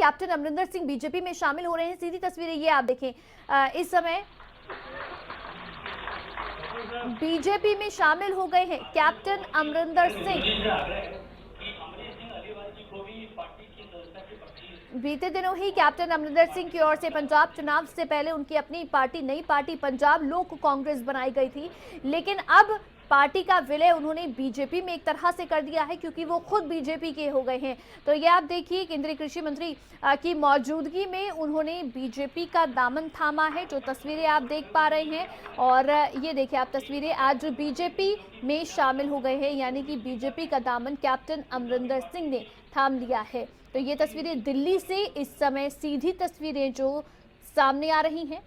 Captain Amarinder Singh BJP में शामिल हो रहे हैं। सीधी तस्वीरें ये आप देखें, इस समय बीजेपी में शामिल हो गए हैं कैप्टन अमरिंदर सिंह। बीते दिनों ही कैप्टन अमरिंदर सिंह की ओर से पंजाब चुनाव से पहले उनकी अपनी पार्टी, नई पार्टी पंजाब लोक कांग्रेस बनाई गई थी, लेकिन अब पार्टी का विलय उन्होंने बीजेपी में एक तरह से कर दिया है, क्योंकि वो खुद बीजेपी के हो गए हैं। तो ये आप देखिए, केंद्रीय कृषि मंत्री की मौजूदगी में उन्होंने बीजेपी का दामन थामा है, जो तस्वीरें आप देख पा रहे हैं। और ये देखिए आप तस्वीरें, आज बीजेपी में शामिल हो गए हैं, यानी कि बीजेपी का दामन कैप्टन अमरिंदर सिंह ने थाम लिया है। तो ये तस्वीरें दिल्ली से इस समय सीधी तस्वीरें जो सामने आ रही हैं।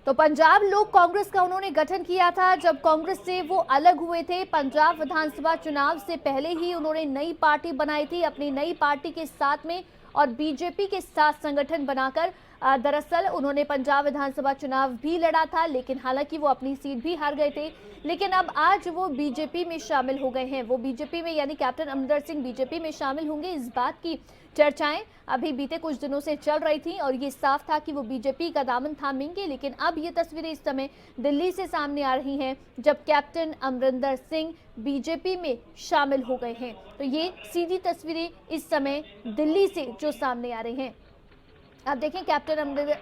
तो पंजाब लोक कांग्रेस का उन्होंने गठन किया था जब कांग्रेस से वो अलग हुए थे। पंजाब विधानसभा चुनाव से पहले ही उन्होंने नई पार्टी बनाई थी, अपनी नई पार्टी के साथ में, और बीजेपी के साथ संगठन बनाकर दरअसल उन्होंने पंजाब विधानसभा चुनाव भी लड़ा था, लेकिन हालांकि वो अपनी सीट भी हार गए थे। लेकिन अब आज वो बीजेपी में शामिल हो गए हैं। वो बीजेपी में, यानी कैप्टन अमरिंदर सिंह बीजेपी में शामिल होंगे, इस बात की चर्चाएं अभी बीते कुछ दिनों से चल रही थी और ये साफ था कि वो बीजेपी का दामन थामेंगे। लेकिन अब ये तस्वीरें इस समय दिल्ली से सामने आ रही हैं, जब कैप्टन अमरिंदर सिंह बीजेपी में शामिल हो गए हैं। तो ये सीधी तस्वीरें इस समय दिल्ली से जो सामने आ रही हैं। आप देखें, कैप्टन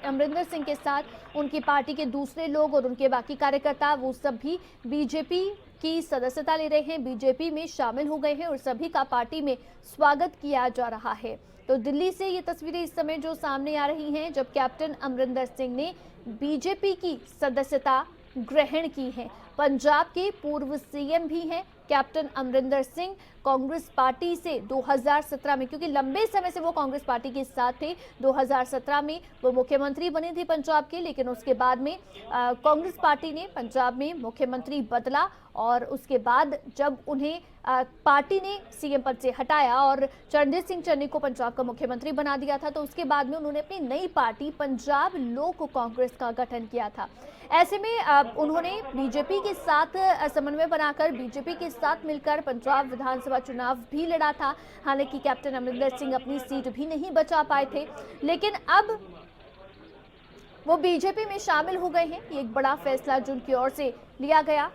अमरिंदर सिंह के साथ उनकी पार्टी के दूसरे लोग और उनके बाकी कार्यकर्ता, वो सब भी बीजेपी की सदस्यता ले रहे हैं, बीजेपी में शामिल हो गए हैं और सभी का पार्टी में स्वागत किया जा रहा है। तो दिल्ली से ये तस्वीरें इस समय जो सामने आ रही हैं, जब कैप्टन अमरिंदर सिंह ने बीजेपी की सदस्यता ग्रहण की है। पंजाब के पूर्व सीएम भी हैं कैप्टन अमरिंदर सिंह। कांग्रेस पार्टी से 2017 में, क्योंकि लंबे समय से वो कांग्रेस पार्टी के साथ थे, 2017 में वो मुख्यमंत्री बने थे पंजाब के, लेकिन उसके बाद में कांग्रेस पार्टी ने पंजाब में मुख्यमंत्री बदला और उसके बाद जब उन्हें पार्टी ने सीएम पद से हटाया और चरणजीत सिंह चन्नी को पंजाब का मुख्यमंत्री बना दिया था, तो उसके बाद में उन्होंने अपनी नई पार्टी पंजाब लोक कांग्रेस का गठन किया था। ऐसे में उन्होंने बीजेपी के साथ समन्वय बनाकर बीजेपी के साथ मिलकर पंजाब विधानसभा चुनाव भी लड़ा था। हालांकि कैप्टन अमरिंदर सिंह अपनी सीट भी नहीं बचा पाए थे, लेकिन अब वो बीजेपी में शामिल हो गए हैं। ये एक बड़ा फैसला जो उनकी ओर से लिया गया।